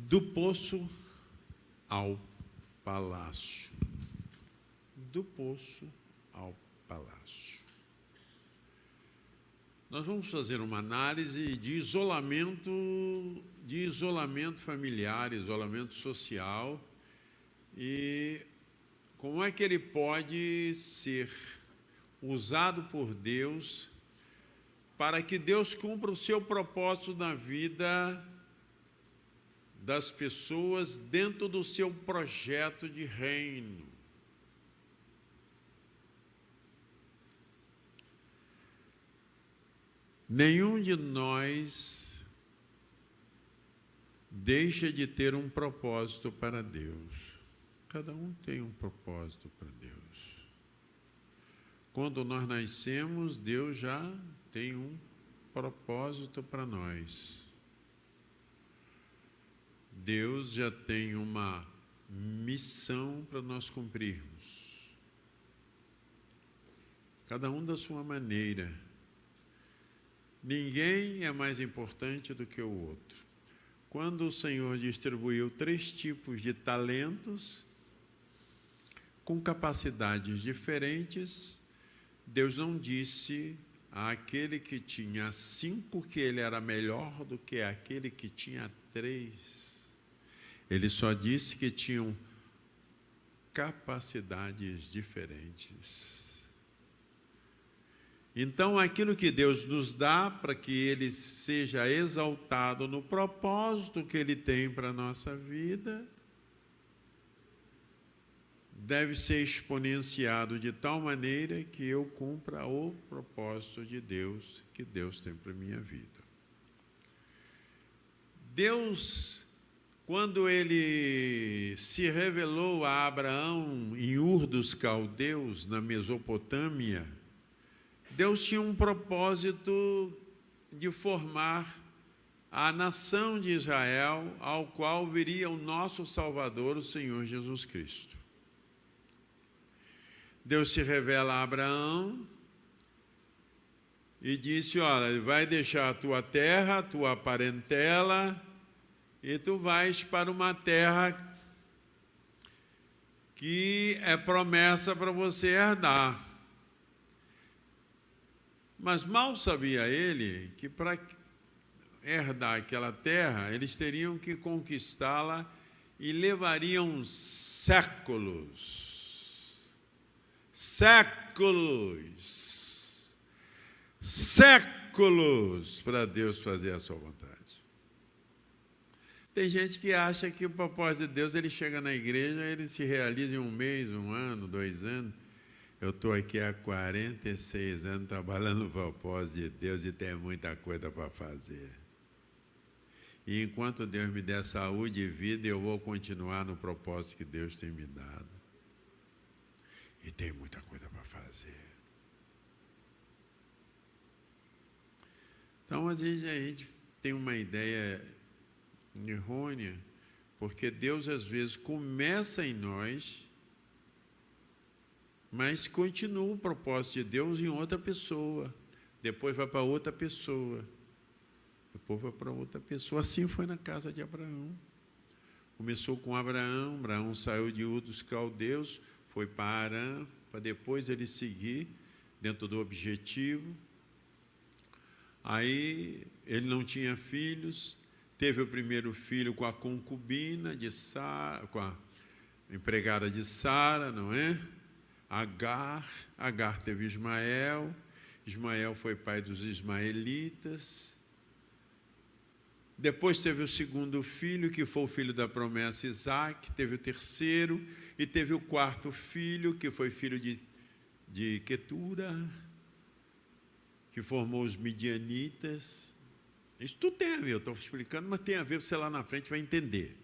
Do poço ao palácio. Do poço ao palácio. Nós vamos fazer uma análise de isolamento familiar, isolamento social, e como é que ele pode ser usado por Deus para que Deus cumpra o seu propósito na vida das pessoas dentro do seu projeto de reino. Nenhum de nós deixa de ter um propósito para Deus. Cada um tem um propósito para Deus. Quando nós nascemos, Deus já tem um propósito para nós. Deus já tem uma missão para nós cumprirmos. Cada um da sua maneira. Ninguém é mais importante do que o outro. Quando o Senhor distribuiu 3 tipos de talentos, com capacidades diferentes, Deus não disse àquele que tinha 5 que ele era melhor do que aquele que tinha 3. Ele só disse que tinham capacidades diferentes. Então, aquilo que Deus nos dá para que Ele seja exaltado no propósito que Ele tem para a nossa vida, deve ser exponenciado de tal maneira que eu cumpra o propósito de Deus que Deus tem para a minha vida. Deus, quando Ele se revelou a Abraão em Ur dos Caldeus, na Mesopotâmia, Deus tinha um propósito de formar a nação de Israel, ao qual viria o nosso Salvador, o Senhor Jesus Cristo. Deus se revela a Abraão e disse: olha, vai deixar a tua terra, a tua parentela, e tu vais para uma terra que é promessa para você herdar. Mas mal sabia ele que para herdar aquela terra, eles teriam que conquistá-la e levariam séculos. Séculos para Deus fazer a sua vontade. Tem gente que acha que o propósito de Deus, ele chega na igreja, ele se realiza em 1 mês, 1 ano, 2 anos. Eu estou aqui há 46 anos trabalhando no propósito de Deus e tem muita coisa para fazer. E enquanto Deus me der saúde e vida, eu vou continuar no propósito que Deus tem me dado. E tem muita coisa para fazer. Então, às vezes, a gente tem uma ideia errônea, porque Deus, às vezes, começa em nós, mas continua o propósito de Deus em outra pessoa. Depois vai para outra pessoa. Depois vai para outra pessoa. Assim foi na casa de Abraão. Começou com Abraão. Abraão saiu de Ur dos Caldeus, foi para Harã, para depois ele seguir dentro do objetivo. Aí ele não tinha filhos. Teve o primeiro filho com a concubina de Sara, com a empregada de Sara, não é? Agar teve Ismael. Ismael foi pai dos ismaelitas. Depois teve o segundo filho, que foi o filho da promessa, Isaque. Teve o terceiro e teve o quarto filho, que foi filho de Quetura, que formou os midianitas. Isso tudo tem a ver, eu estou explicando, mas tem a ver, você lá na frente vai entender.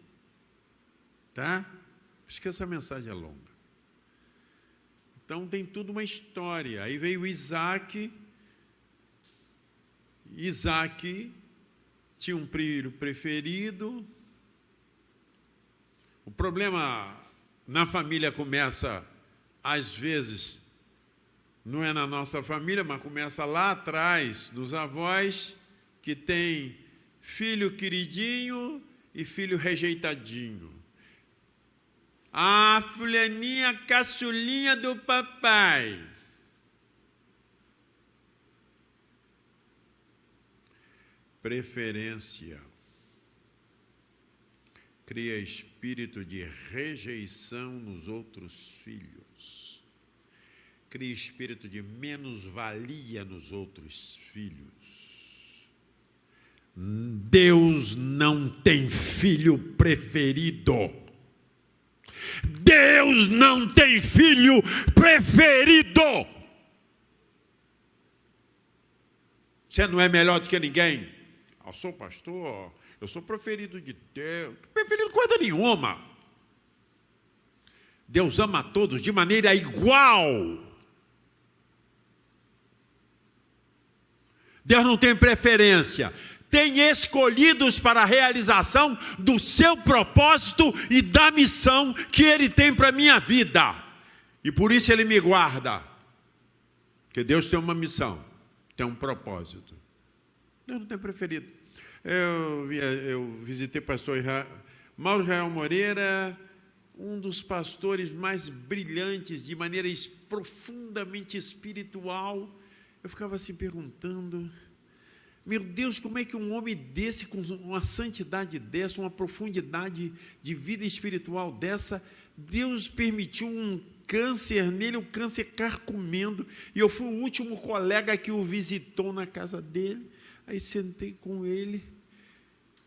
Tá? Por isso que essa mensagem é longa. Então tem tudo uma história. Aí veio Isaque. Isaque tinha um filho preferido. O problema na família começa, às vezes, não é na nossa família, mas começa lá atrás, dos avós, que tem filho queridinho e filho rejeitadinho. A fulaninha caçulinha do papai. Preferência cria espírito de rejeição nos outros filhos. Cria espírito de menos-valia nos outros filhos. Deus não tem filho preferido. Deus não tem filho preferido. Você não é melhor do que ninguém. Eu sou pastor, eu sou preferido de Deus. Preferido coisa nenhuma. Deus ama a todos de maneira igual. Deus não tem preferência. Tem escolhidos para a realização do seu propósito e da missão que Ele tem para a minha vida. E por isso Ele me guarda. Porque Deus tem uma missão, tem um propósito. Deus não tem preferido. Eu visitei o pastor Mauro Israel Moreira, um dos pastores mais brilhantes, de maneira profundamente espiritual. Eu ficava assim perguntando, meu Deus, como é que um homem desse, com uma santidade dessa, uma profundidade de vida espiritual dessa, Deus permitiu um câncer nele, um câncer carcomendo, e eu fui o último colega que o visitou na casa dele. Aí sentei com ele,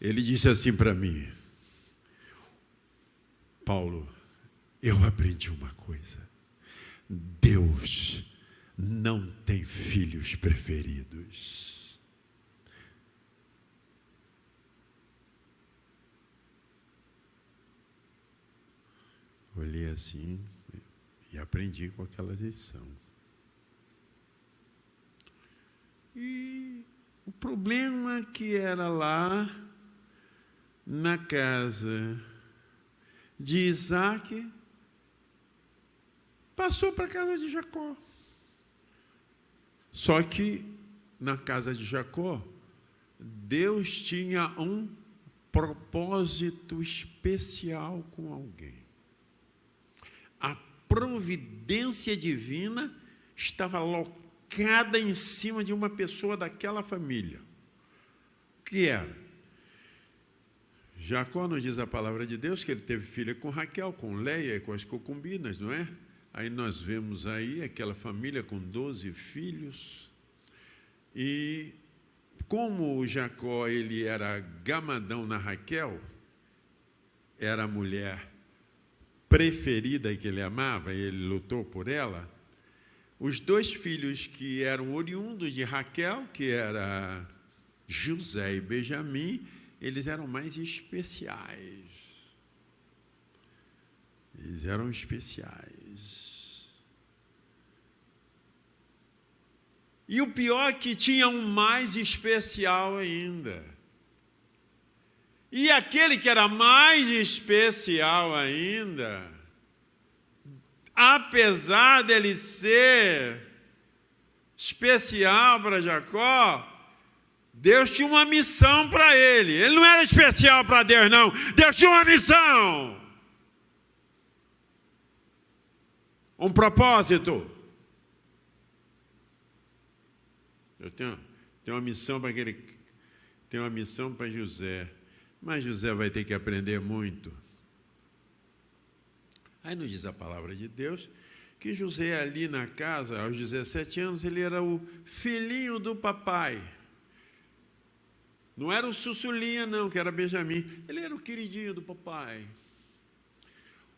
ele disse assim para mim, Paulo, eu aprendi uma coisa, Deus não tem filhos preferidos. Olhei assim e aprendi com aquela lição. E o problema que era lá na casa de Isaac passou para a casa de Jacó. Só que na casa de Jacó, Deus tinha um propósito especial com alguém. A providência divina estava locada em cima de uma pessoa daquela família. O que era? Jacó nos diz a palavra de Deus que ele teve filha com Raquel, com Leia e com as concubinas, não é? Aí nós vemos aí aquela família com 12 filhos. E como o Jacó ele era gamadão na Raquel, era a mulher preferida que ele amava, e ele lutou por ela, os dois filhos que eram oriundos de Raquel, que era José e Benjamim, eles eram mais especiais. Eles eram especiais. E o pior é que tinha um mais especial ainda. E aquele que era mais especial ainda, apesar dele ser especial para Jacó, Deus tinha uma missão para ele. Ele não era especial para Deus, não. Deus tinha uma missão. Um propósito. Eu tenho uma missão para aquele. Tenho uma missão para José. Mas José vai ter que aprender muito. Aí nos diz a palavra de Deus que José ali na casa, aos 17 anos, ele era o filhinho do papai. Não era o Sussulinha, não, que era Benjamim. Ele era o queridinho do papai.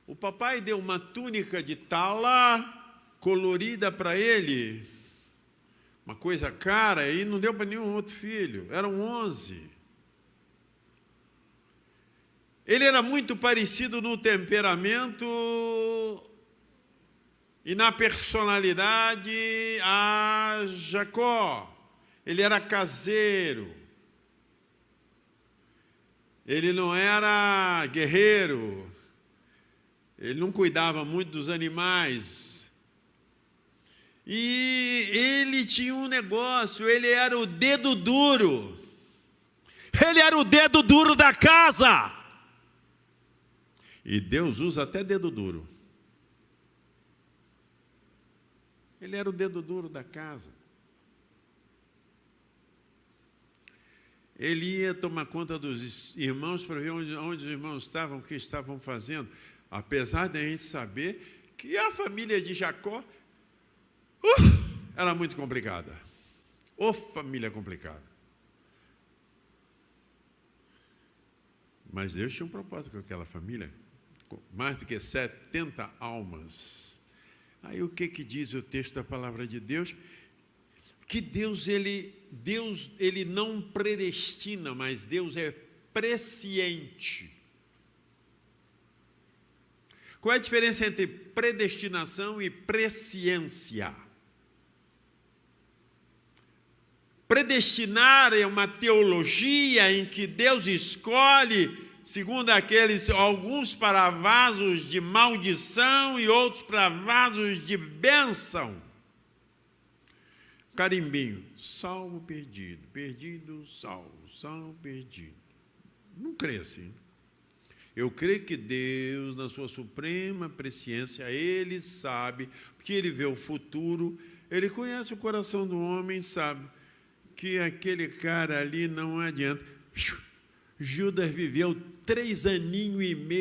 O papai deu uma túnica de tala colorida para ele, uma coisa cara, e não deu para nenhum outro filho. Eram 11. Ele era muito parecido no temperamento e na personalidade a Jacó. Ele era caseiro. Ele não era guerreiro. Ele não cuidava muito dos animais. E ele tinha um negócio, ele era o dedo duro. Ele era o dedo duro da casa. E Deus usa até dedo duro. Ele era o dedo duro da casa. Ele ia tomar conta dos irmãos para ver onde os irmãos estavam, o que estavam fazendo. Apesar de a gente saber que a família de Jacó era muito complicada. Família complicada. Mas Deus tinha um propósito com aquela família. Mais do que 70 almas. Aí o que diz o texto da palavra de Deus? Que Deus ele não predestina, mas Deus é presciente. Qual é a diferença entre predestinação e presciência? Predestinar é uma teologia em que Deus escolhe, segundo alguns para vasos de maldição e outros para vasos de bênção. Carimbinho, salvo perdido, perdido, salvo perdido. Não creio assim. Eu creio que Deus, na sua suprema presciência, Ele sabe, porque Ele vê o futuro, Ele conhece o coração do homem, sabe que aquele cara ali não adianta. Judas viveu 3 aninhos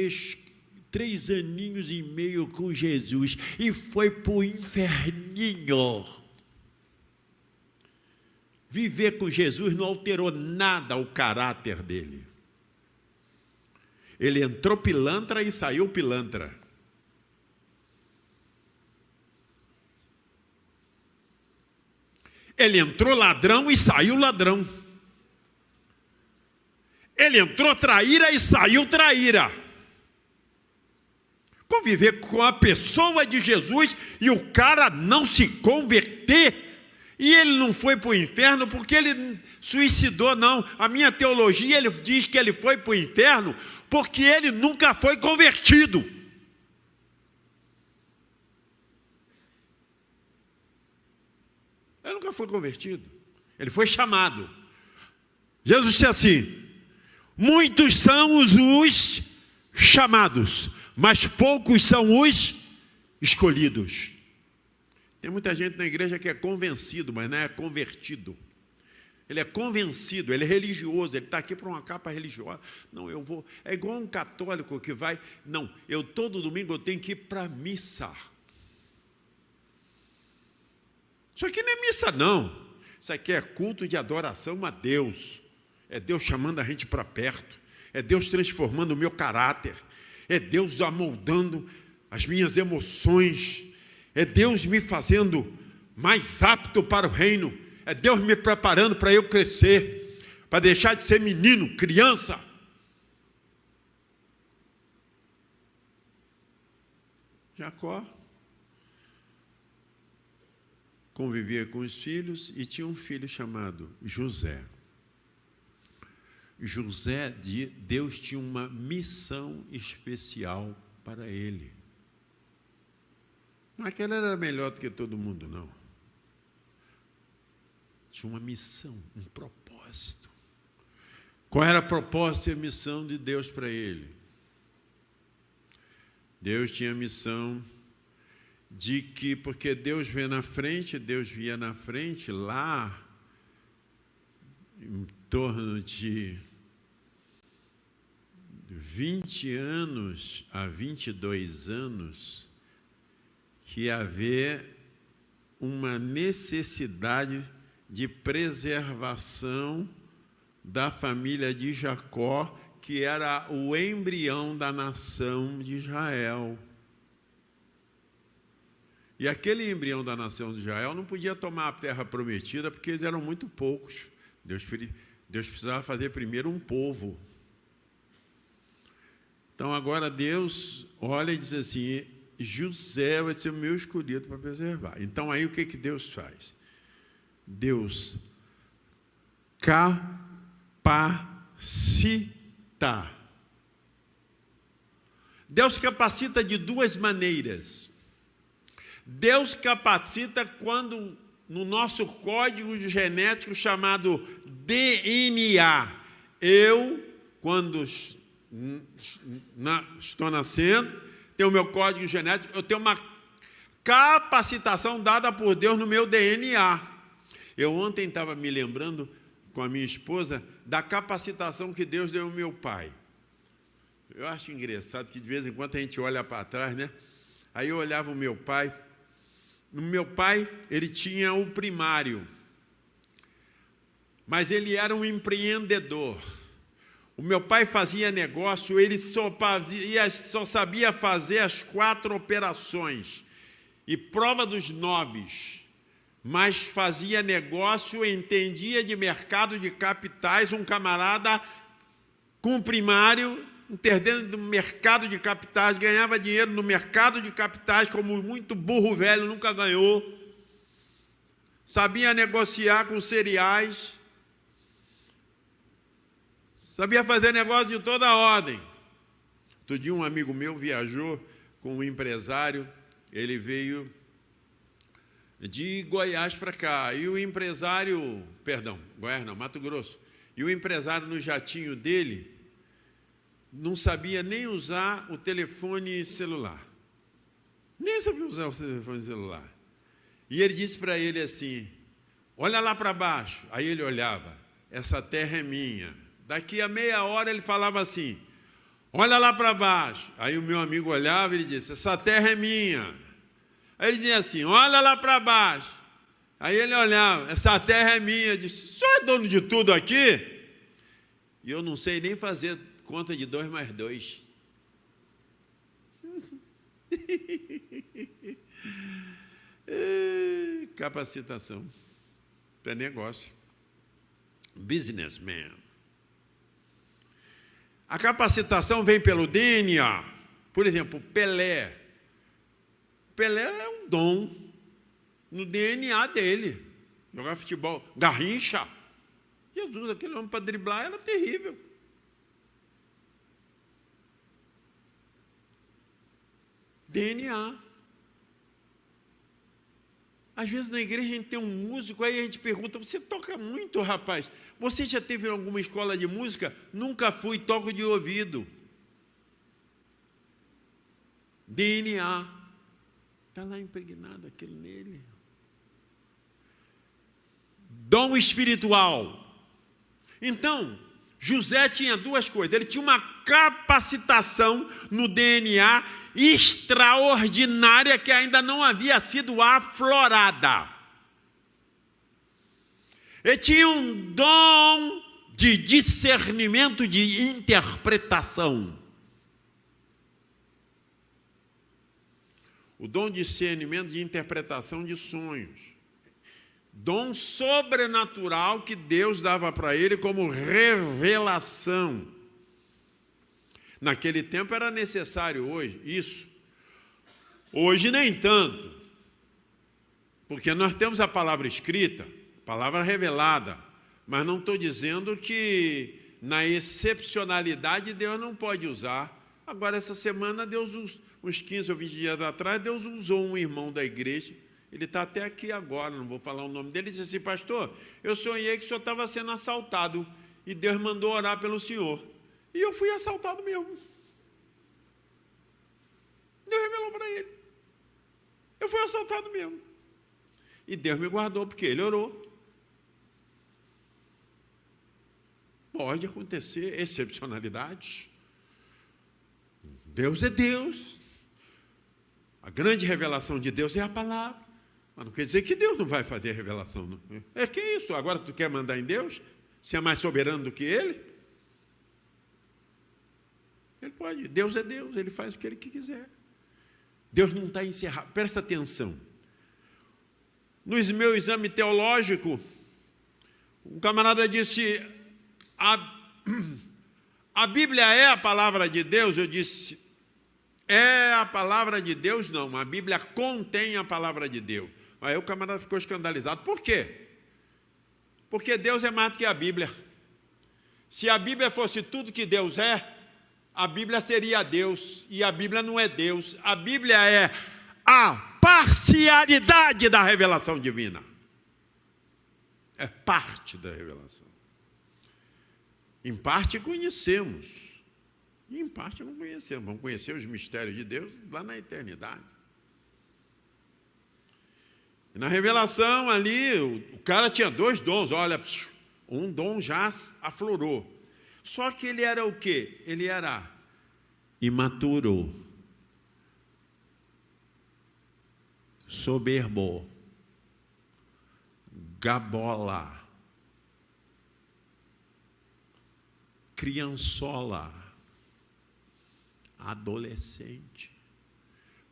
e meio com Jesus e foi para o inferninho. Viver com Jesus não alterou nada o caráter dele. Ele entrou pilantra e saiu pilantra. Ele entrou ladrão e saiu ladrão. Ele entrou traíra e saiu traíra. Conviver com a pessoa de Jesus e o cara não se converter. E ele não foi para o inferno porque ele suicidou, não. A minha teologia, ele diz que ele foi para o inferno porque ele nunca foi convertido. Ele nunca foi convertido. Ele foi chamado. Jesus disse assim: muitos são os chamados, mas poucos são os escolhidos. Tem muita gente na igreja que é convencido, mas não é convertido. Ele é convencido, ele é religioso, ele está aqui para uma capa religiosa. Não, eu vou. É igual um católico que vai. Não, todo domingo eu tenho que ir para a missa. Isso aqui não é missa, não. Isso aqui é culto de adoração a Deus. É Deus chamando a gente para perto. É Deus transformando o meu caráter. É Deus amoldando as minhas emoções. É Deus me fazendo mais apto para o reino. É Deus me preparando para eu crescer, para deixar de ser menino, criança. Jacó convivia com os filhos e tinha um filho chamado José. Deus tinha uma missão especial para ele. Não é que ele era melhor do que todo mundo, não. Tinha uma missão, um propósito. Qual era a propósito e a missão de Deus para ele? Deus tinha a missão de que, porque Deus via na frente, lá, em torno de 20 anos a 22 anos, que ia haver uma necessidade de preservação da família de Jacó, que era o embrião da nação de Israel. E aquele embrião da nação de Israel não podia tomar a terra prometida, porque eles eram muito poucos. Deus precisava fazer primeiro um povo. Então agora Deus olha e diz assim: José vai ser o meu escolhido para preservar. Então aí o que Deus faz? Deus capacita. Deus capacita de duas maneiras. Deus capacita quando, no nosso código genético chamado DNA, quando estou nascendo, tenho o meu código genético, eu tenho uma capacitação dada por Deus no meu DNA. Eu ontem estava me lembrando com a minha esposa da capacitação que Deus deu ao meu pai. Eu acho engraçado que de vez em quando a gente olha para trás, né? Aí eu olhava o meu pai. O meu pai, ele tinha o primário, mas ele era um empreendedor. O meu pai fazia negócio, ele só sabia fazer as 4 operações e prova dos 9, mas fazia negócio, entendia de mercado de capitais, um camarada com primário, entendendo do mercado de capitais, ganhava dinheiro no mercado de capitais, como muito burro velho, nunca ganhou, sabia negociar com cereais, sabia fazer negócio de toda a ordem. Outro dia um amigo meu viajou com um empresário, ele veio de Goiás para cá, e o empresário, Goiás não, Mato Grosso, e o empresário no jatinho dele não sabia nem usar o telefone celular. Nem sabia usar o telefone celular. E ele disse para ele assim, olha lá para baixo. Aí ele olhava, essa terra é minha. Daqui a meia hora ele falava assim, olha lá para baixo. Aí o meu amigo olhava e ele disse, essa terra é minha. Aí ele dizia assim, olha lá para baixo. Aí ele olhava, essa terra é minha. Eu disse, o senhor é dono de tudo aqui? E eu não sei nem fazer conta de 2 mais 2. Capacitação. É negócio. Businessman. A capacitação vem pelo DNA. Por exemplo, Pelé. Pelé é um dom no DNA dele. Jogar futebol. Garrincha. Jesus, aquele homem para driblar era terrível. DNA. Às vezes na igreja a gente tem um músico, aí a gente pergunta, você toca muito, rapaz? Você já teve alguma escola de música? Nunca fui, toco de ouvido. DNA. Está lá impregnado aquilo nele. Dom espiritual. Então, José tinha 2 coisas. Ele tinha uma capacitação no DNA extraordinária que ainda não havia sido aflorada. Ele tinha um dom de discernimento, de interpretação. O dom de discernimento, de interpretação de sonhos. Dom sobrenatural que Deus dava para ele como revelação. Naquele tempo era necessário isso. Hoje nem tanto. Porque nós temos a palavra escrita, a palavra revelada. Mas não estou dizendo que na excepcionalidade Deus não pode usar. Agora, essa semana, uns 15 ou 20 dias atrás, Deus usou um irmão da igreja. Ele está até aqui agora, não vou falar o nome dele. Ele disse assim, pastor, eu sonhei que o senhor estava sendo assaltado e Deus mandou orar pelo senhor. E eu fui assaltado mesmo. Deus revelou para ele. Eu fui assaltado mesmo. E Deus me guardou, porque ele orou. Pode acontecer excepcionalidades. Deus é Deus. A grande revelação de Deus é a palavra. Mas não quer dizer que Deus não vai fazer a revelação. Não. É que isso? Agora tu quer mandar em Deus? Ser é mais soberano do que Ele? Ele pode. Deus é Deus, Ele faz o que Ele quiser. Deus não está encerrado. Presta atenção. No meu exame teológico, um camarada disse, a Bíblia é a palavra de Deus? Eu disse, é a palavra de Deus? Não, a Bíblia contém a palavra de Deus. Aí o camarada ficou escandalizado. Por quê? Porque Deus é mais do que a Bíblia. Se a Bíblia fosse tudo que Deus é, a Bíblia seria Deus, e a Bíblia não é Deus. A Bíblia é a parcialidade da revelação divina. É parte da revelação. Em parte conhecemos, E em parte não conhecemos. Vamos conhecer os mistérios de Deus lá na eternidade. E na revelação ali, o cara tinha 2 dons. Olha, um dom já aflorou. Só que ele era o quê? Ele era imaturo, soberbo, gabola, criançola, adolescente.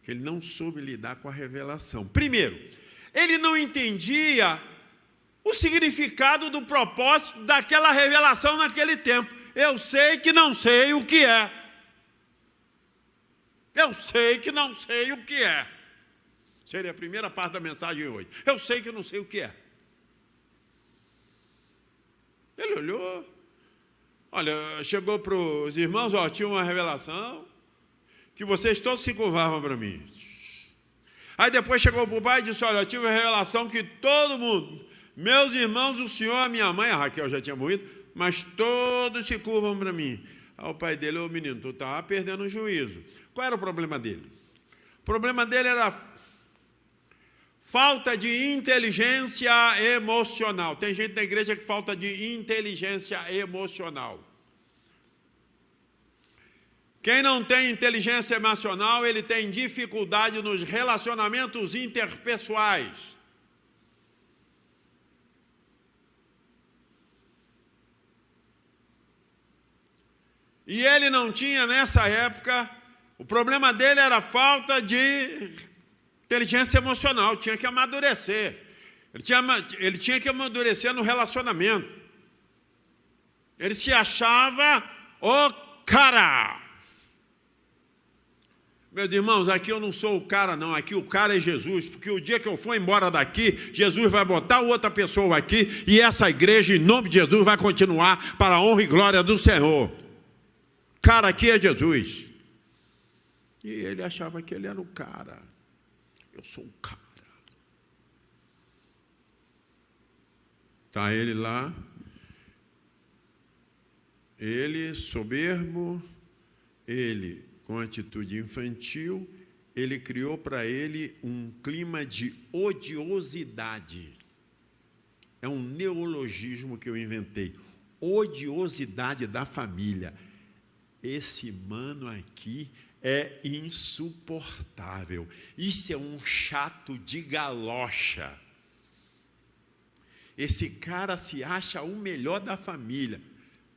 Ele não soube lidar com a revelação. Primeiro, ele não entendia o significado do propósito daquela revelação naquele tempo. Eu sei que não sei o que é. Eu sei que não sei o que é. Seria a primeira parte da mensagem hoje. Eu sei que não sei o que é. Ele olhou. Olha, chegou para os irmãos, tinha uma revelação que vocês todos se curvavam para mim. Aí depois chegou para o pai e disse, olha, eu tive uma revelação que todo mundo, meus irmãos, o senhor, a minha mãe, a Raquel já tinha morrido, mas todos se curvam para mim. Aí o pai dele, ô menino, tu estava perdendo o juízo. Qual era o problema dele? O problema dele era falta de inteligência emocional. Tem gente na igreja que falta de inteligência emocional. Quem não tem inteligência emocional, ele tem dificuldade nos relacionamentos interpessoais. E ele não tinha, nessa época, o problema dele era a falta de inteligência emocional, tinha que amadurecer. Ele tinha que amadurecer no relacionamento. Ele se achava o cara. Meus irmãos, aqui eu não sou o cara não, aqui o cara é Jesus, porque o dia que eu for embora daqui, Jesus vai botar outra pessoa aqui, e essa igreja, em nome de Jesus, vai continuar para a honra e glória do Senhor. Cara aqui é Jesus. E ele achava que ele era o cara. Eu sou o cara. Está ele lá, ele soberbo, ele com atitude infantil, ele criou para ele um clima de odiosidade. É um neologismo que eu inventei. Odiosidade da família. Esse mano aqui é insuportável. Isso é um chato de galocha. Esse cara se acha o melhor da família.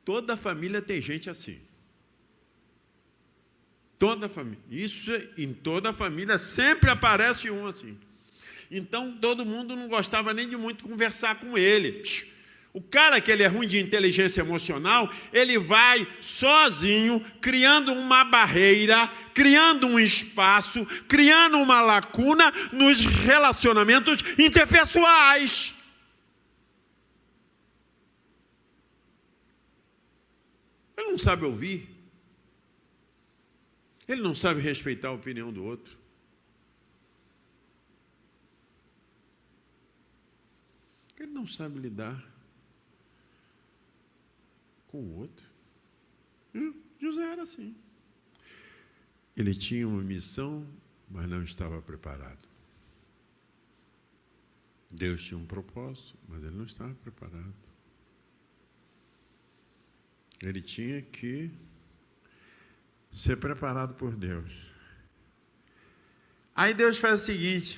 Toda família tem gente assim. Toda família. Isso, em toda família sempre aparece um assim. Então, todo mundo não gostava nem de muito conversar com ele. O cara que ele é ruim de inteligência emocional, ele vai sozinho, criando uma barreira, criando um espaço, criando uma lacuna nos relacionamentos interpessoais. Ele não sabe ouvir. Ele não sabe respeitar a opinião do outro. Ele não sabe lidar com o outro. E José era assim. Ele tinha uma missão, mas não estava preparado. Deus tinha um propósito, mas ele não estava preparado. Ele tinha que ser preparado por Deus. Aí Deus faz o seguinte: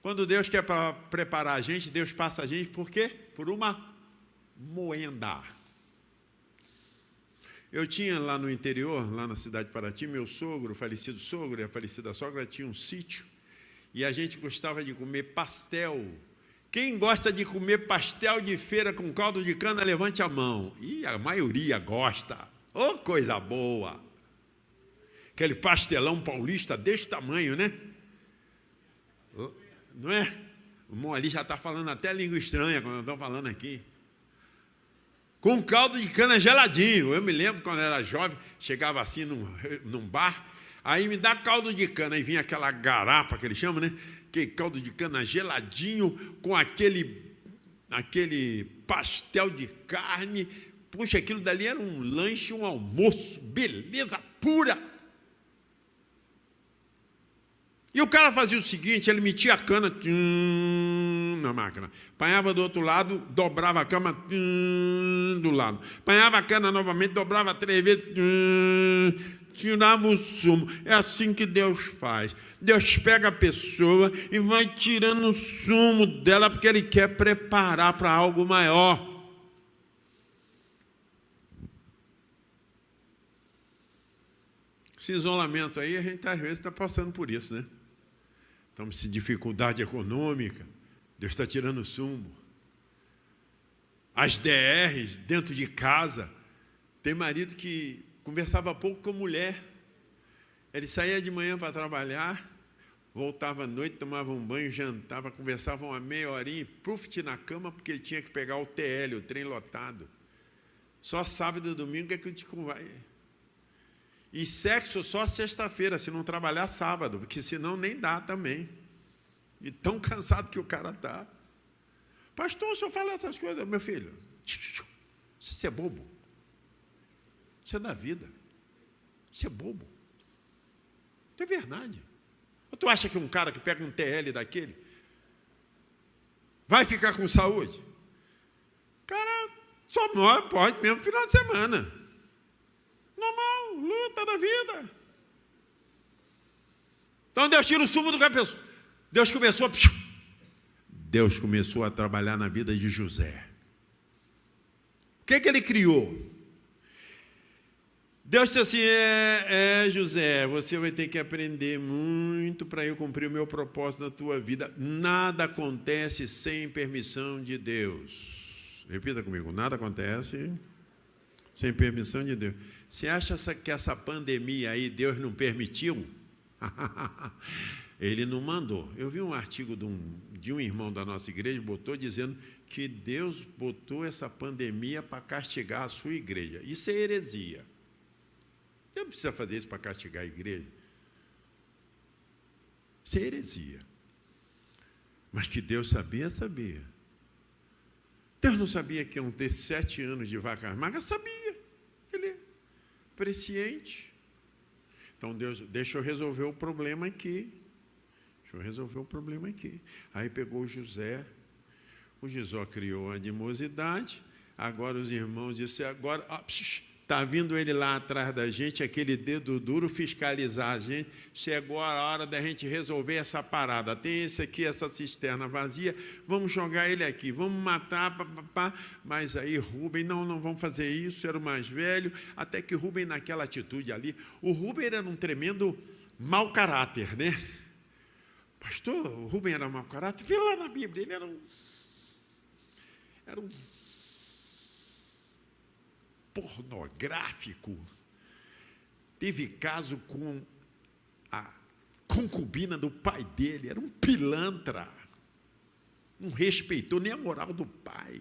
quando Deus quer preparar a gente, Deus passa a gente por quê? Por uma moenda. Eu tinha lá no interior, lá na cidade de Paraty, meu sogro, o falecido sogro e a falecida sogra tinha um sítio, e a gente gostava de comer pastel. Quem gosta de comer pastel de feira com caldo de cana, levante a mão. E a maioria gosta. Ô, coisa boa! Aquele pastelão paulista desse tamanho, né? Não é? O irmão ali já está falando até língua estranha, quando eu estou falando aqui. Com caldo de cana geladinho. Eu me lembro quando eu era jovem, chegava assim num bar, aí me dá caldo de cana, aí vinha aquela garapa que eles chamam, né? Aquele caldo de cana geladinho, com aquele pastel de carne, Puxa, aquilo dali era um lanche, um almoço, beleza pura. E o cara fazia o seguinte, ele metia a cana na máquina, apanhava do outro lado, dobrava a cama do lado, apanhava a cana novamente, dobrava 3 vezes, tirava o sumo. É assim que Deus faz. Deus pega a pessoa e vai tirando o sumo dela, porque Ele quer preparar para algo maior. Esse isolamento aí, a gente às vezes está passando por isso, né? Estamos em dificuldade econômica, Deus está tirando o sumo. As DRs dentro de casa, tem marido que conversava pouco com a mulher. Ele saía de manhã para trabalhar, voltava à noite, tomava um banho, jantava, conversava uma meia horinha e puf, na cama, porque ele tinha que pegar o TL, o trem lotado. Só sábado e domingo é que eu te vai. E sexo só sexta-feira, se não trabalhar sábado, porque senão nem dá também. E tão cansado que o cara está. Pastor, o senhor fala essas coisas, meu filho. Você é bobo. Isso é da vida. Isso é bobo. Isso é verdade. Ou tu acha que um cara que pega um TL daquele vai ficar com saúde? Cara, só pode mesmo final de semana. Normal, luta da vida. Então Deus tira o sumo do cabeça. Deus começou a trabalhar na vida de José. O que Ele criou? Deus disse assim, José, você vai ter que aprender muito para eu cumprir o meu propósito na tua vida. Nada acontece sem permissão de Deus. Repita comigo, nada acontece sem permissão de Deus. Você acha que essa pandemia aí Deus não permitiu? Ele não mandou. Eu vi um artigo de um irmão da nossa igreja, botou dizendo que Deus botou essa pandemia para castigar a sua igreja. Isso é heresia. Você não precisa fazer isso para castigar a igreja. Isso é heresia. Mas que Deus sabia, sabia. Deus não sabia que iam ter 7 anos de vacas magras? Sabia. Ele é presciente. Então, Deus, deixa eu resolver o problema aqui. Aí pegou o José. O José criou a animosidade. Agora os irmãos disseram, agora está vindo ele lá atrás da gente, aquele dedo duro fiscalizar a gente. Chegou a hora da gente resolver essa parada. Tem esse aqui, essa cisterna vazia, vamos jogar ele aqui, vamos matar, Mas aí Rubem, não vamos fazer isso, era o mais velho, até que Rubem naquela atitude ali, o Rubem era um tremendo mau caráter, né? Pastor, o Rubem era mau caráter, vê lá na Bíblia, ele era um pornográfico, teve caso com a concubina do pai dele, era um pilantra, não respeitou nem a moral do pai.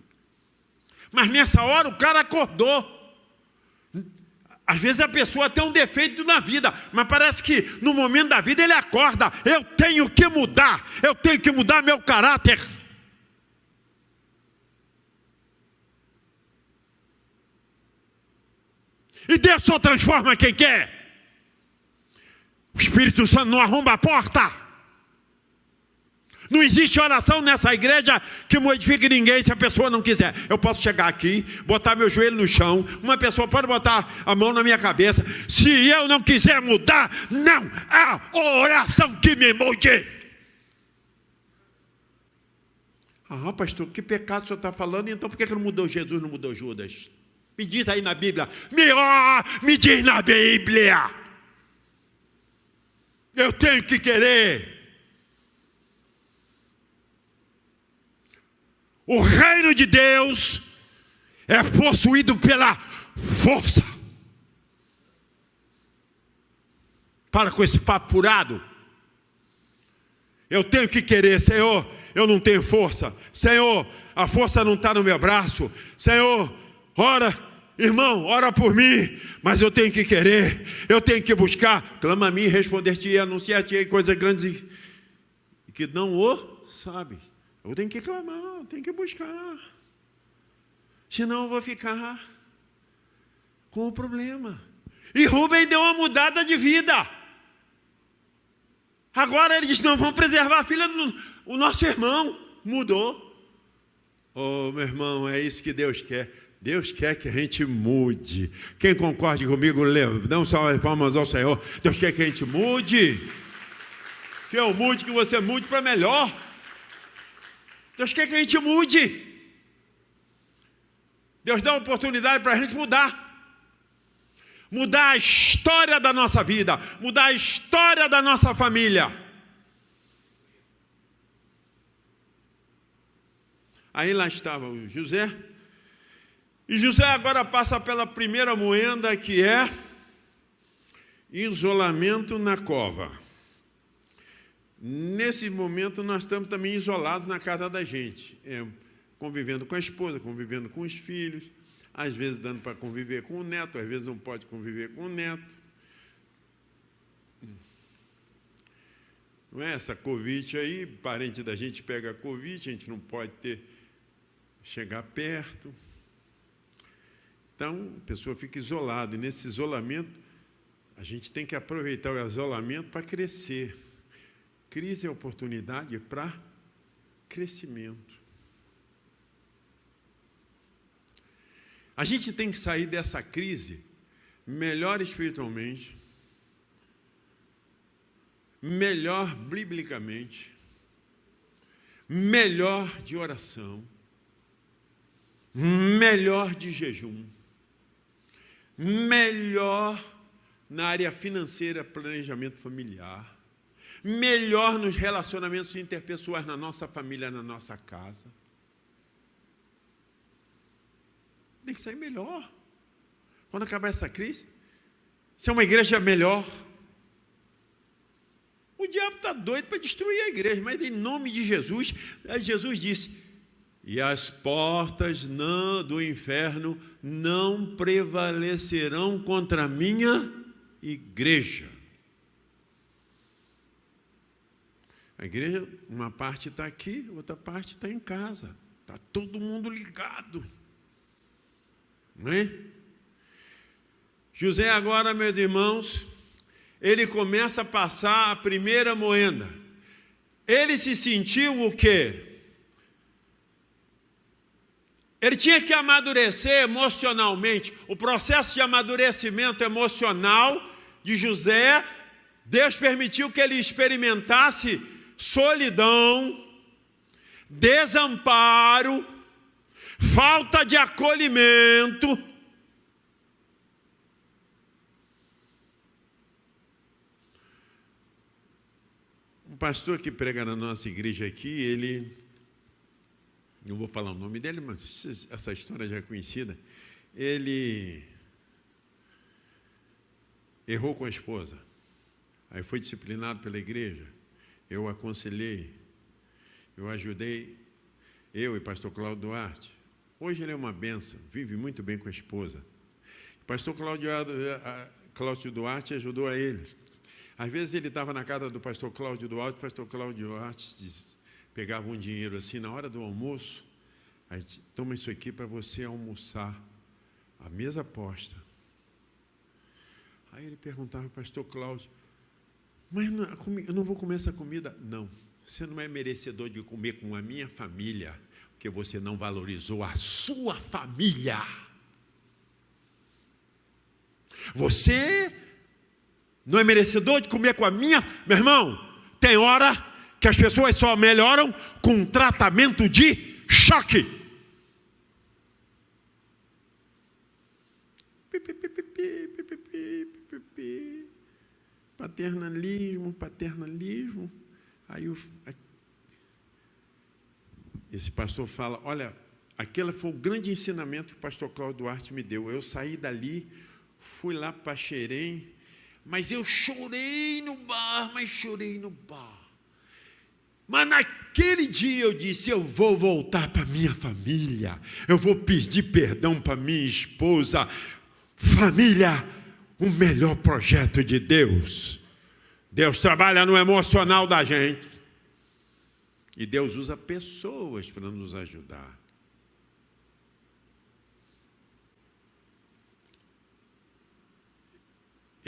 Mas nessa hora o cara acordou. Às vezes a pessoa tem um defeito na vida, mas parece que no momento da vida ele acorda, eu tenho que mudar meu caráter. E Deus só transforma quem quer. O Espírito Santo não arromba a porta. Não existe oração nessa igreja que modifique ninguém se a pessoa não quiser. Eu posso chegar aqui, botar meu joelho no chão, uma pessoa pode botar a mão na minha cabeça. Se eu não quiser mudar, não há oração que me mude. Ah, pastor, que pecado o senhor está falando? Então por que não mudou Jesus, não mudou Judas? Me diz aí na Bíblia. Me diz na Bíblia. Eu tenho que querer. O reino de Deus é possuído pela força. Para com esse papo furado. Eu tenho que querer, Senhor, eu não tenho força. Senhor, a força não está no meu braço. Senhor, ora, irmão, ora por mim. Mas eu tenho que querer, eu tenho que buscar. Clama a mim, responder-te-ei, anunciar-te-ei coisas grandes e que não o sabe. Eu tenho que clamar, eu tenho que buscar. Senão eu vou ficar com o problema. E Rubem deu uma mudada de vida. Agora ele diz, não, vamos preservar a filha do nosso irmão. Mudou. Oh, meu irmão, é isso que Deus quer. Deus quer que a gente mude. Quem concorde comigo, não só as palmas ao Senhor. Deus quer que a gente mude. Que eu mude, que você mude para melhor. Deus quer que a gente mude. Deus dá oportunidade para a gente mudar. Mudar a história da nossa vida. Mudar a história da nossa família. Aí lá estava o José. E José agora passa pela primeira moenda, que é isolamento na cova. Nesse momento nós estamos também isolados na casa da gente. Convivendo com a esposa, convivendo com os filhos. Às vezes dando para conviver com o neto, às vezes não pode conviver com o neto. Não é essa Covid aí, parente da gente pega a Covid, a gente não pode chegar perto. Então, a pessoa fica isolada, e nesse isolamento, a gente tem que aproveitar o isolamento para crescer. Crise é oportunidade para crescimento. A gente tem que sair dessa crise melhor espiritualmente, melhor biblicamente, melhor de oração, melhor de jejum, melhor na área financeira, planejamento familiar, melhor nos relacionamentos interpessoais na nossa família, na nossa casa. Tem que sair melhor. Quando acabar essa crise, ser uma igreja melhor. O diabo está doido para destruir a igreja, mas em nome de Jesus, Jesus disse, e as portas do inferno não prevalecerão contra a minha igreja. A igreja, uma parte está aqui, outra parte está em casa. Está todo mundo ligado. Não é? José agora, meus irmãos, ele começa a passar a primeira moeda. Ele se sentiu o quê? Ele tinha que amadurecer emocionalmente. O processo de amadurecimento emocional de José, Deus permitiu que ele experimentasse solidão, desamparo, falta de acolhimento. Um pastor que prega na nossa igreja aqui, não vou falar o nome dele, mas essa história já é conhecida. Ele errou com a esposa, aí foi disciplinado pela igreja. Eu aconselhei, eu ajudei, eu e pastor Cláudio Duarte. Hoje ele é uma bênção, vive muito bem com a esposa. O pastor Cláudio Duarte ajudou a ele. Às vezes ele estava na casa do pastor Cláudio Duarte, o pastor Cláudio Duarte pegava um dinheiro assim na hora do almoço, aí toma isso aqui para você almoçar, a mesa posta. Aí ele perguntava ao pastor Cláudio, mas eu não vou comer essa comida? Não, você não é merecedor de comer com a minha família, porque você não valorizou a sua família. Você não é merecedor de comer com a minha... Meu irmão, tem hora que as pessoas só melhoram com um tratamento de choque. Paternalismo. Aí esse pastor fala, olha, aquele foi o grande ensinamento que o pastor Cláudio Duarte me deu. Eu saí dali, fui lá para Xerém, mas eu chorei no bar. Mas naquele dia eu disse, eu vou voltar para minha família, eu vou pedir perdão para minha esposa. Família, o melhor projeto de Deus. Deus trabalha no emocional da gente. E Deus usa pessoas para nos ajudar.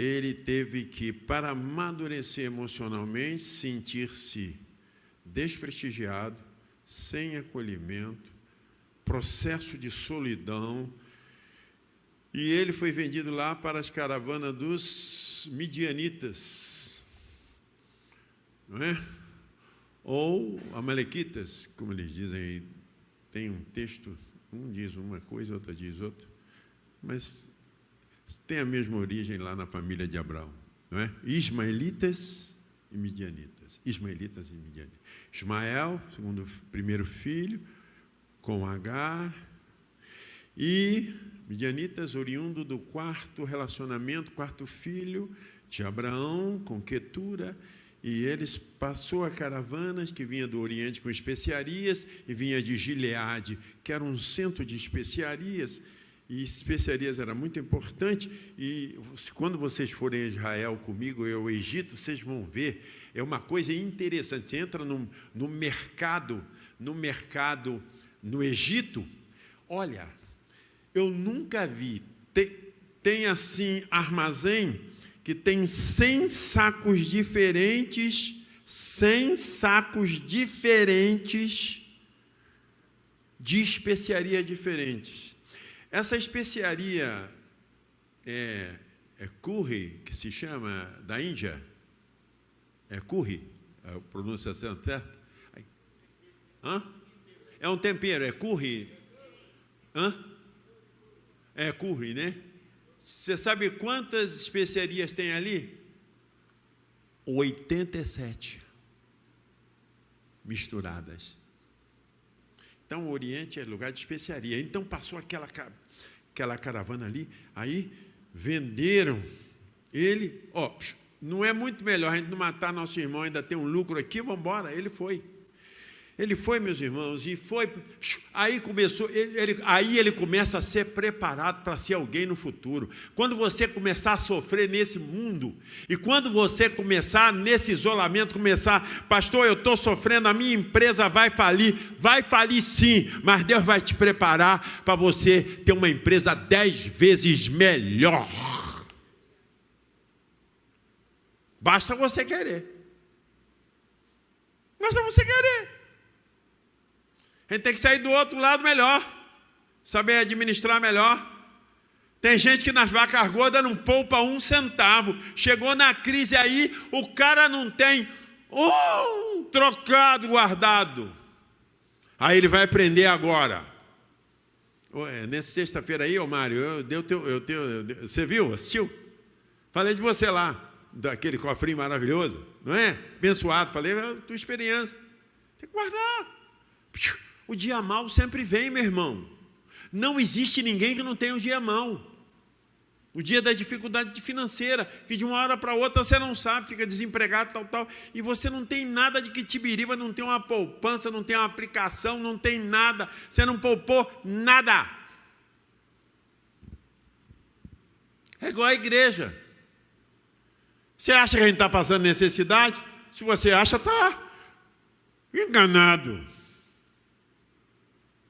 ele teve que, para amadurecer emocionalmente, sentir-se desprestigiado, sem acolhimento, processo de solidão, e ele foi vendido lá para as caravanas dos midianitas, não é? Ou amalequitas, como eles dizem aí. Tem um texto, um diz uma coisa, outro diz outra, mas tem a mesma origem lá na família de Abraão, não é? Ismaelitas e midianitas. Ismaelitas e midianitas. Ismael, segundo primeiro filho, com Agar, e midianitas, oriundo do quarto relacionamento, quarto filho de Abraão, com Quetura, e eles passou a caravanas que vinha do Oriente com especiarias, e vinha de Gileade, que era um centro de especiarias, e especiarias era muito importante, e quando vocês forem a Israel comigo, ou ao Egito, vocês vão ver, é uma coisa interessante. Você entra no mercado no Egito, olha, eu nunca vi, tem assim, armazém, que tem 100 sacos diferentes, 100 sacos diferentes de especiaria diferentes. Essa especiaria é curry, que se chama, da Índia. É curry, a pronunciação certa? Hã? É um tempero, é curry. Hã? É curry, né? Você sabe quantas especiarias tem ali? 87 misturadas. Então, o Oriente é lugar de especiaria. Então, passou aquela caravana ali, aí venderam ele. Ó, não é muito melhor a gente não matar nosso irmão, ainda ter um lucro aqui, vamos embora. Ele foi. Ele foi, meus irmãos, e foi. Aí começou, aí ele começa a ser preparado para ser alguém no futuro. Quando você começar a sofrer nesse mundo, e quando você começar nesse isolamento, pastor, eu estou sofrendo, a minha empresa vai falir sim, mas Deus vai te preparar para você ter uma empresa 10 vezes melhor. Basta você querer. Basta você querer. A gente tem que sair do outro lado melhor, saber administrar melhor. Tem gente que nas vacas gordas não poupa 1 centavo. Chegou na crise aí, o cara não tem um trocado guardado. Aí ele vai aprender agora. Nessa sexta-feira aí, ô Mário, você viu, assistiu? Falei de você lá, daquele cofrinho maravilhoso, não é? Abençoado, falei, tua experiência. Tem que guardar. O dia mau sempre vem, meu irmão. Não existe ninguém que não tenha um dia mau. O dia da dificuldade financeira, que de uma hora para outra você não sabe, fica desempregado, tal, e você não tem nada de quitibiriba, não tem uma poupança, não tem uma aplicação, não tem nada, você não poupou nada. É igual a igreja. Você acha que a gente está passando necessidade? Se você acha, está enganado.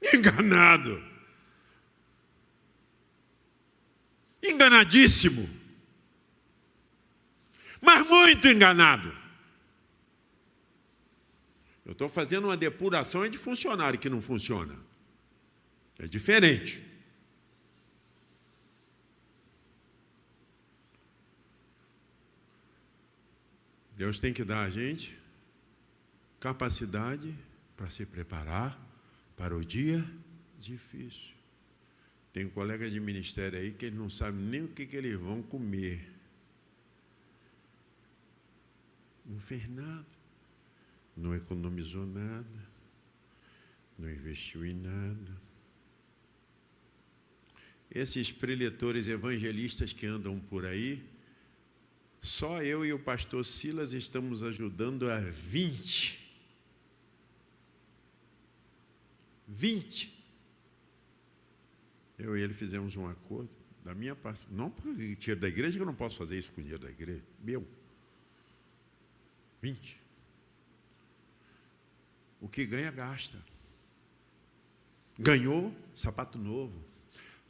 Enganado. Enganadíssimo. Mas muito enganado. Eu estou fazendo uma depuração de funcionário que não funciona. É diferente. Deus tem que dar a gente capacidade para se preparar para o dia difícil. Tem um colega de ministério aí que ele não sabe nem o que eles vão comer. Não fez nada. Não economizou nada. Não investiu em nada. Esses preletores evangelistas que andam por aí, só eu e o pastor Silas estamos ajudando a 20. Eu e ele fizemos um acordo, da minha parte, não por dinheiro da igreja, que eu não posso fazer isso com o dinheiro da igreja, meu. 20. O que ganha, gasta. Ganhou, sapato novo.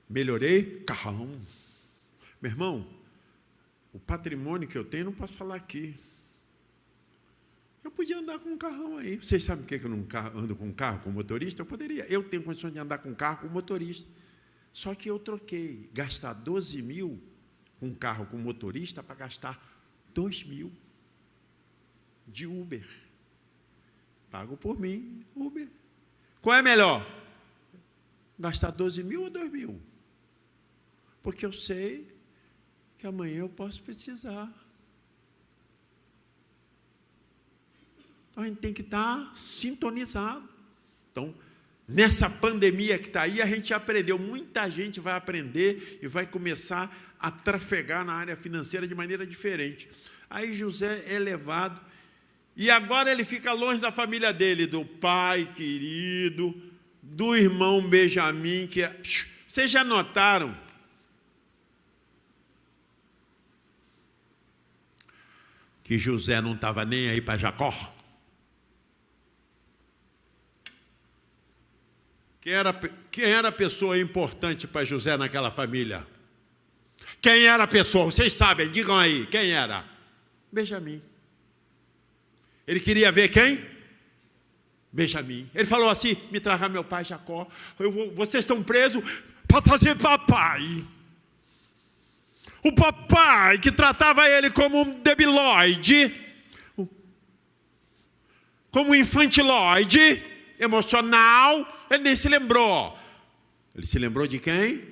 Melhorei, carrão. Meu irmão, O patrimônio que eu tenho, não posso falar aqui. Eu podia andar com um carrão aí. Vocês sabem por que eu não ando com um carro com motorista? Eu poderia. Eu tenho condições de andar com um carro com motorista. Só que eu troquei. Gastar 12 mil com um carro com motorista para gastar 2 mil de Uber. Pago por mim, Uber. Qual é melhor? Gastar 12 mil ou 2 mil? Porque eu sei que amanhã eu posso precisar. Então a gente tem que estar sintonizado. Então, nessa pandemia que está aí, a gente aprendeu. Muita gente vai aprender e vai começar a trafegar na área financeira de maneira diferente. Aí José é levado, e agora ele fica longe da família dele, do pai querido, do irmão Benjamim, que é... Vocês já notaram que José não estava nem aí para Jacó? Quem era a pessoa importante para José naquela família? Quem era a pessoa? Vocês sabem, digam aí, quem era? Benjamim. Ele queria ver quem? Benjamim. Ele falou assim: me traga meu pai Jacó. Vocês estão presos para trazer papai. O papai que tratava ele como um debilóide, como um infantilóide, emocional, ele nem se lembrou. Ele se lembrou de quem?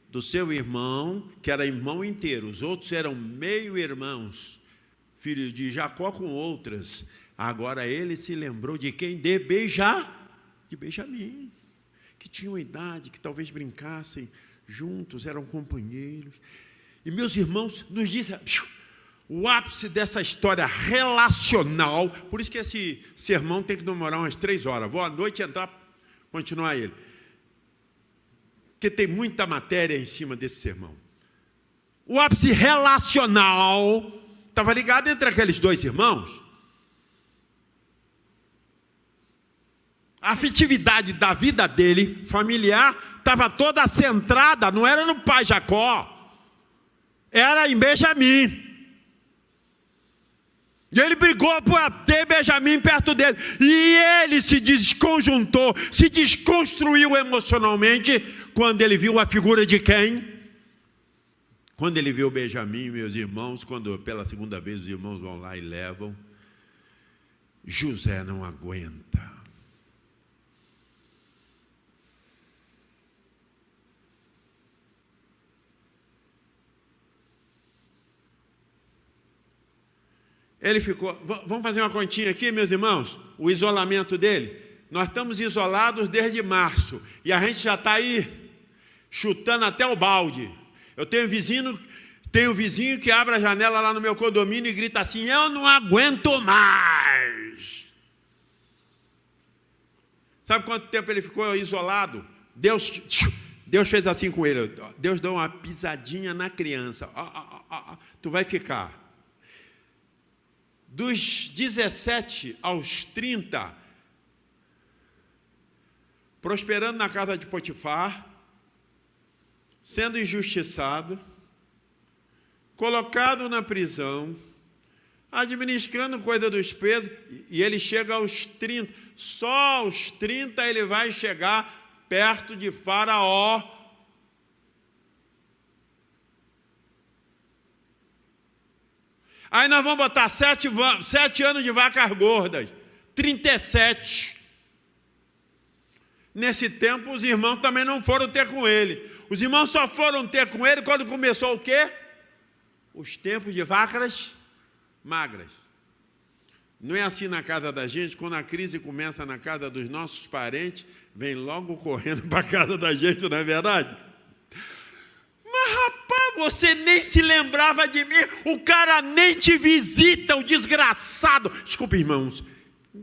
Do seu irmão, que era irmão inteiro. Os outros eram meio-irmãos, filhos de Jacó com outras. Agora ele se lembrou de quem? De Benjamim, que tinham idade, que talvez brincassem juntos, eram companheiros. E meus irmãos, nos dizem o ápice dessa história relacional. Por isso que esse sermão tem que demorar umas 3 horas. Vou à noite entrar, continuar ele. Porque tem muita matéria em cima desse sermão. O ápice relacional estava ligado entre aqueles 2 irmãos. A afetividade da vida dele, familiar, estava toda centrada, não era no pai Jacó, era em Benjamim. E ele brigou para ter Benjamim perto dele. E ele se desconjuntou, se desconstruiu emocionalmente, quando ele viu a figura de quem? Quando ele viu Benjamim, meus irmãos, quando pela segunda vez os irmãos vão lá e levam, José não aguenta. Ele ficou, vamos fazer uma continha aqui, meus irmãos, o isolamento dele. Nós estamos isolados desde março, e a gente já está aí, chutando até o balde. Eu tenho vizinho que abre a janela lá no meu condomínio e grita assim: eu não aguento mais. Sabe quanto tempo ele ficou isolado? Deus fez assim com ele. Deus deu uma pisadinha na criança. Tu vai ficar. Dos 17 aos 30, prosperando na casa de Potifar, sendo injustiçado, colocado na prisão, administrando coisa dos pesos, e ele chega aos 30. Só aos 30 ele vai chegar perto de Faraó. Aí nós vamos botar 7 anos de vacas gordas, 37. Nesse tempo os irmãos também não foram ter com ele. Os irmãos só foram ter com ele quando começou o quê? Os tempos de vacas magras. Não é assim na casa da gente? Quando a crise começa na casa dos nossos parentes, vem logo correndo para a casa da gente, não é verdade? Mas rapaz, você nem se lembrava de mim, o cara nem te visita, o desgraçado. Desculpa, irmãos,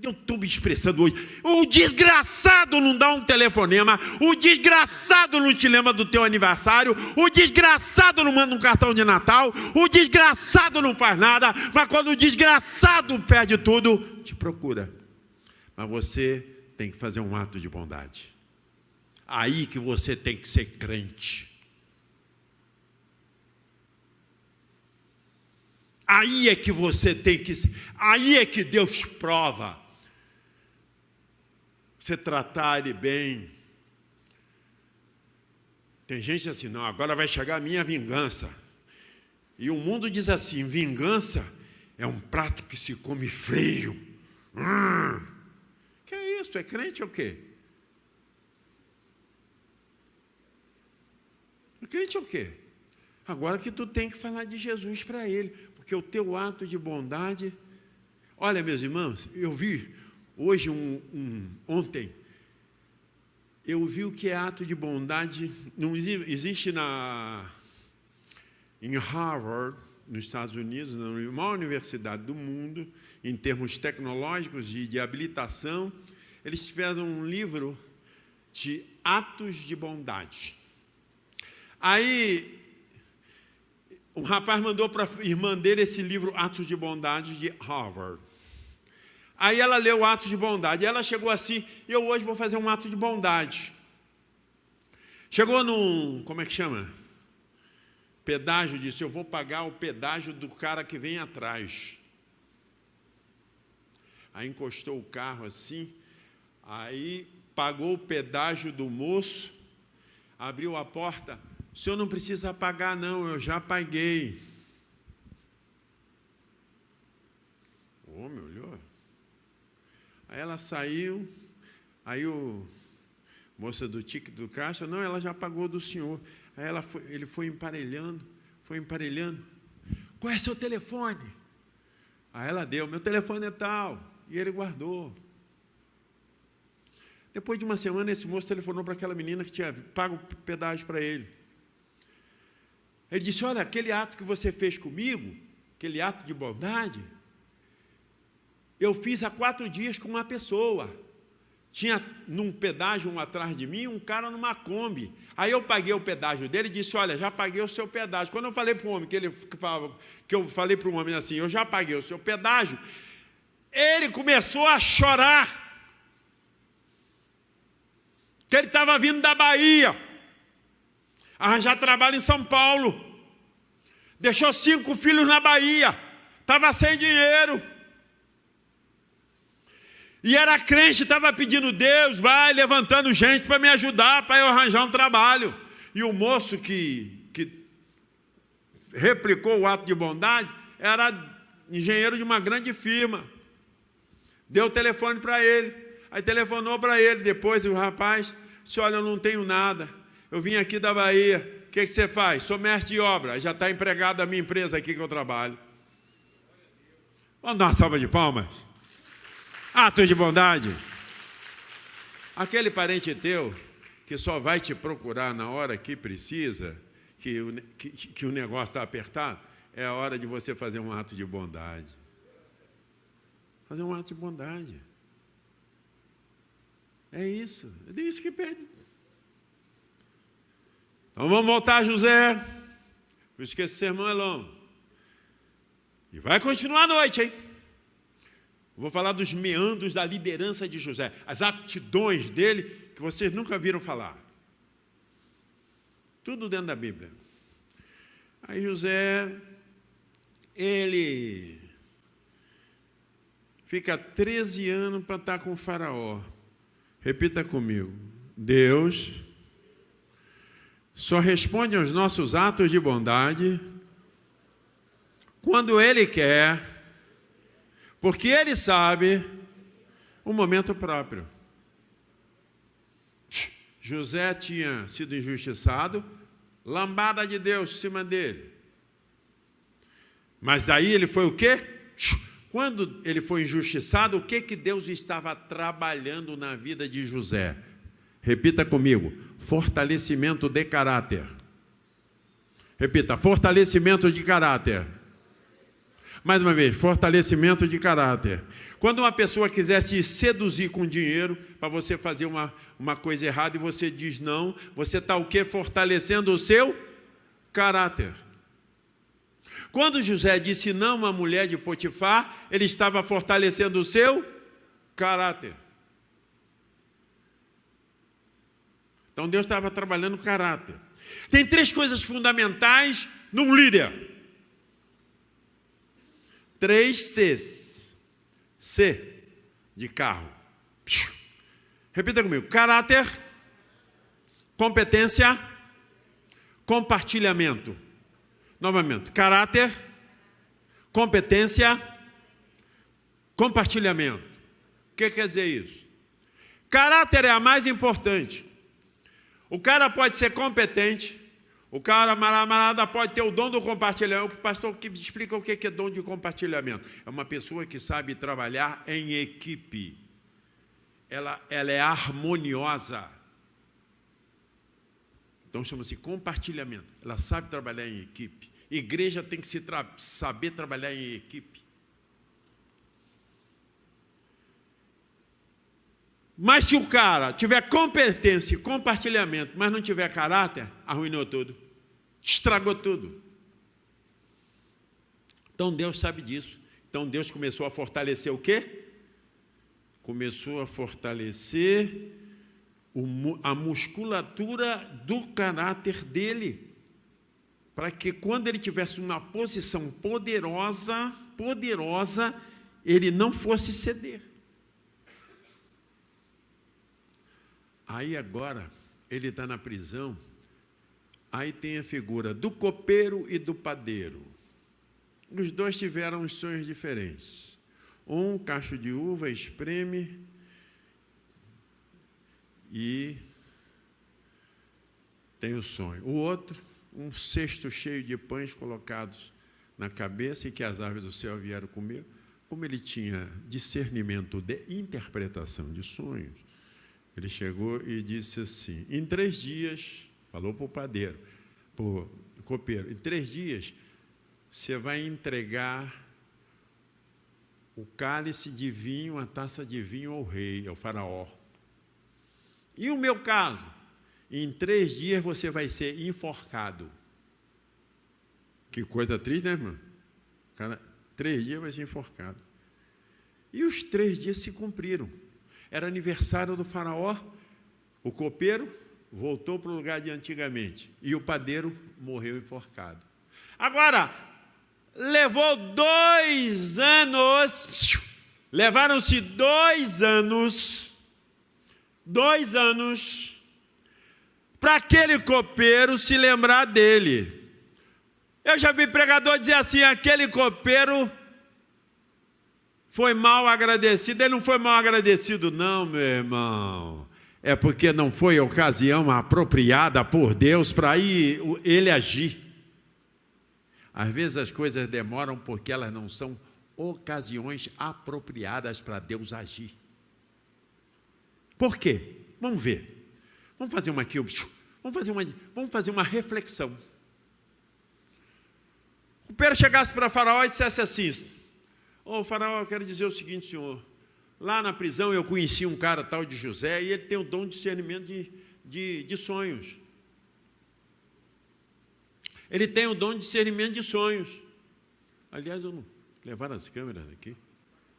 eu estou me expressando hoje. O desgraçado não dá um telefonema, o desgraçado não te lembra do teu aniversário, o desgraçado não manda um cartão de Natal, o desgraçado não faz nada, mas quando o desgraçado perde tudo, te procura. Mas você tem que fazer um ato de bondade. Aí que você tem que ser crente. Aí é que você tem que... Aí é que Deus prova. Você tratar ele bem. Tem gente assim, não, agora vai chegar a minha vingança. E o mundo diz assim, vingança é um prato que se come frio. Que é isso? É crente ou quê? É crente ou quê? Agora que tu tem que falar de Jesus para ele, porque o teu ato de bondade... Olha, meus irmãos, eu vi hoje, ontem, eu vi o que é ato de bondade. Não existe em Harvard, nos Estados Unidos, na maior universidade do mundo, em termos tecnológicos de habilitação, eles fizeram um livro de atos de bondade. Aí, um rapaz mandou para a irmã dele esse livro, Atos de Bondade, de Harvard. Aí ela leu Atos de Bondade. E ela chegou assim, eu hoje vou fazer um ato de bondade. Chegou num, como é que chama? Pedágio, disse, eu vou pagar o pedágio do cara que vem atrás. Aí encostou o carro assim, aí pagou o pedágio do moço, abriu a porta, o senhor não precisa pagar não, eu já paguei. O homem olhou. Aí ela saiu, aí o moça do ticket do caixa, não, ela já pagou do senhor. Aí ele foi emparelhando. Qual é seu telefone? Aí ela deu, meu telefone é tal. E ele guardou. Depois de uma semana, esse moço telefonou para aquela menina que tinha pago o pedágio para ele. Ele disse, olha, aquele ato que você fez comigo, aquele ato de bondade, eu fiz há 4 dias com uma pessoa. Tinha num pedágio atrás de mim, um cara numa Kombi. Aí eu paguei o pedágio dele e disse, olha, já paguei o seu pedágio. Quando eu falei para o homem, que eu falei para o homem assim, eu já paguei o seu pedágio, ele começou a chorar. Que ele estava vindo da Bahia, arranjar trabalho em São Paulo. Deixou 5 filhos na Bahia, estava sem dinheiro. E era crente, estava pedindo, Deus, vai levantando gente para me ajudar, para eu arranjar um trabalho. E o moço que replicou o ato de bondade era engenheiro de uma grande firma. Deu o telefone para ele. Aí telefonou para ele. Depois o rapaz disse, olha, eu não tenho nada. Eu vim aqui da Bahia. O que você faz? Sou mestre de obra. Já está empregado da minha empresa aqui que eu trabalho. Vamos dar uma salva de palmas? Atos de bondade. Aquele parente teu que só vai te procurar na hora que precisa, que o negócio está apertado, é a hora de você fazer um ato de bondade. Fazer um ato de bondade. É isso. É isso que pede. Então vamos voltar, José. Por isso que esse sermão é longo. E vai continuar à noite, hein? Vou falar dos meandros da liderança de José, as aptidões dele que vocês nunca viram falar. Tudo dentro da Bíblia. Aí José, ele fica 13 anos para estar com o faraó. Repita comigo. Deus só responde aos nossos atos de bondade quando Ele quer, porque Ele sabe o momento próprio. José tinha sido injustiçado, lambada de Deus em cima dele. Mas aí ele foi o quê? Quando ele foi injustiçado, o que Deus estava trabalhando na vida de José? Repita comigo, fortalecimento de caráter. Repita, fortalecimento de caráter. Mais uma vez, fortalecimento de caráter. Quando uma pessoa quiser se seduzir com dinheiro para você fazer uma coisa errada e você diz não, você está o quê? Fortalecendo o seu caráter. Quando José disse não à mulher de Potifar, ele estava fortalecendo o seu caráter. Então Deus estava trabalhando o caráter. Tem 3 coisas fundamentais num líder. 3 Cs. C de carro. Repita comigo. Caráter, competência, compartilhamento. Novamente. Caráter, competência, compartilhamento. O que quer dizer isso? Caráter é a mais importante. O cara pode ser competente, o camarada pode ter o dom do compartilhamento. O pastor que explica o que é dom de compartilhamento. É uma pessoa que sabe trabalhar em equipe. Ela é harmoniosa. Então chama-se compartilhamento. Ela sabe trabalhar em equipe. Igreja tem que saber trabalhar em equipe. Mas se o cara tiver competência e compartilhamento, mas não tiver caráter, arruinou tudo. Estragou tudo. Então Deus sabe disso. Então Deus começou a fortalecer o quê? Começou a fortalecer a musculatura do caráter dele. Para que quando ele tivesse uma posição poderosa, ele não fosse ceder. Aí agora, ele está na prisão, aí tem a figura do copeiro e do padeiro. Os dois tiveram os sonhos diferentes. Um cacho de uva espreme e tem o sonho. O outro, um cesto cheio de pães colocados na cabeça e que as aves do céu vieram comer. Como ele tinha discernimento de interpretação de sonhos, ele chegou e disse assim, em 3 dias, falou para o padeiro, para o copeiro, em 3 dias você vai entregar o cálice de vinho, a taça de vinho ao rei, ao faraó. E o meu caso? Em 3 dias você vai ser enforcado. Que coisa triste, né, irmão? Cara, 3 dias vai ser enforcado. E os 3 dias se cumpriram. Era aniversário do faraó, o copeiro voltou para o lugar de antigamente, e o padeiro morreu enforcado. Agora, levou 2 anos, levaram-se 2 anos, para aquele copeiro se lembrar dele. Eu já vi pregador dizer assim, aquele copeiro foi mal agradecido. Ele não foi mal agradecido, não, meu irmão. É porque não foi a ocasião apropriada por Deus para ele agir. Às vezes as coisas demoram porque elas não são ocasiões apropriadas para Deus agir. Por quê? Vamos ver. Vamos fazer uma reflexão. O Pedro chegasse para Faraó e dissesse assim, Faraó, eu quero dizer o seguinte, senhor, lá na prisão eu conheci um cara tal de José e ele tem o dom de discernimento de sonhos. Ele tem o dom de discernimento de sonhos. Aliás, eu não... Levaram as câmeras aqui?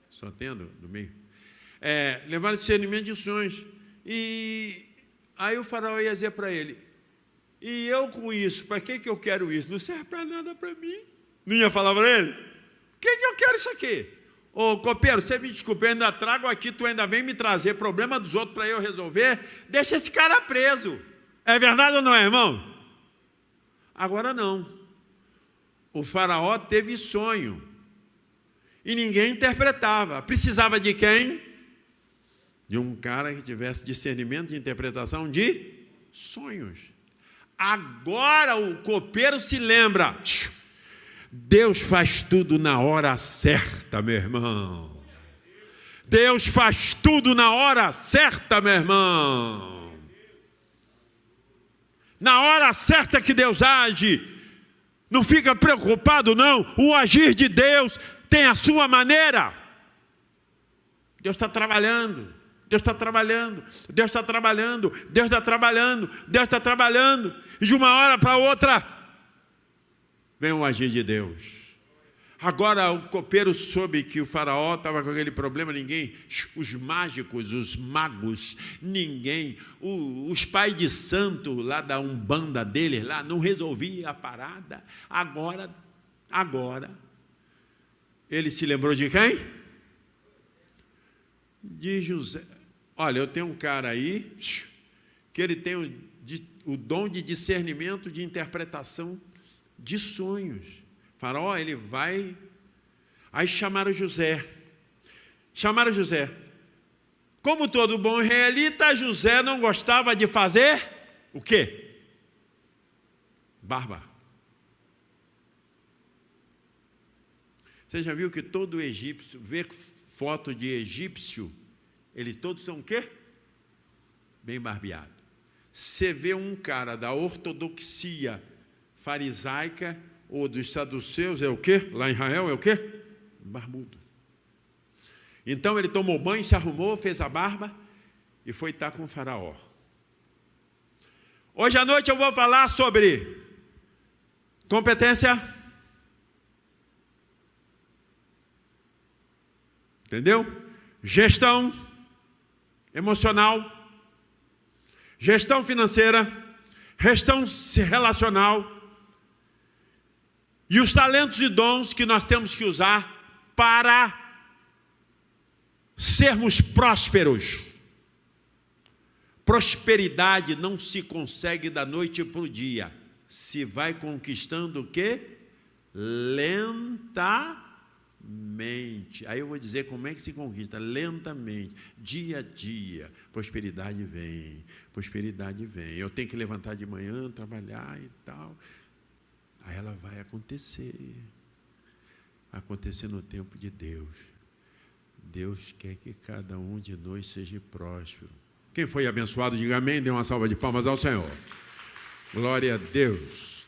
Só tendo no meio. Levaram discernimento de sonhos. E aí o faraó ia dizer para ele, e eu com isso, para que eu quero isso? Não serve para nada para mim. Não ia falar para ele? Por que eu quero isso aqui? Ô copeiro, você me desculpe, eu ainda trago aqui, tu ainda vem me trazer problema dos outros para eu resolver, deixa esse cara preso. É verdade ou não é, irmão? Agora não. O faraó teve sonho e ninguém interpretava. Precisava de quem? De um cara que tivesse discernimento e interpretação de sonhos. Agora o copeiro se lembra, Deus faz tudo na hora certa, meu irmão. Deus faz tudo na hora certa, meu irmão. Na hora certa que Deus age. Não fica preocupado, não. O agir de Deus tem a sua maneira. Deus está trabalhando. Deus está trabalhando. Deus está trabalhando. Deus está trabalhando. Deus está trabalhando. E de uma hora para outra, vem o agir de Deus. Agora o copeiro soube que o faraó estava com aquele problema, ninguém, os mágicos, os magos, ninguém, os pais de santo lá da umbanda deles, lá não resolvia a parada. Agora, ele se lembrou de quem? De José. Olha, eu tenho um cara aí que ele tem o dom de discernimento, de interpretação de sonhos. Faraó, ele vai... Aí chamaram José. Como todo bom israelita, José não gostava de fazer o quê? Barba. Você já viu que todo egípcio, vê foto de egípcio, eles todos são o quê? Bem barbeado. Você vê um cara da ortodoxia farisaica ou dos saduceus, é o quê? Lá em Israel é o quê? Barbudo. Então ele tomou banho, se arrumou, fez a barba e foi estar com o faraó. Hoje à noite eu vou falar sobre competência. Entendeu? Gestão emocional, gestão financeira, gestão relacional e os talentos e dons que nós temos que usar para sermos prósperos. Prosperidade não se consegue da noite para o dia. Se vai conquistando o quê? Lentamente. Aí eu vou dizer como é que se conquista. Lentamente, dia a dia. Prosperidade vem. Eu tenho que levantar de manhã, trabalhar e tal. Aí ela vai acontecer. Acontecer no tempo de Deus. Deus quer que cada um de nós seja próspero. Quem foi abençoado, diga amém, dê uma salva de palmas ao Senhor. Glória a Deus.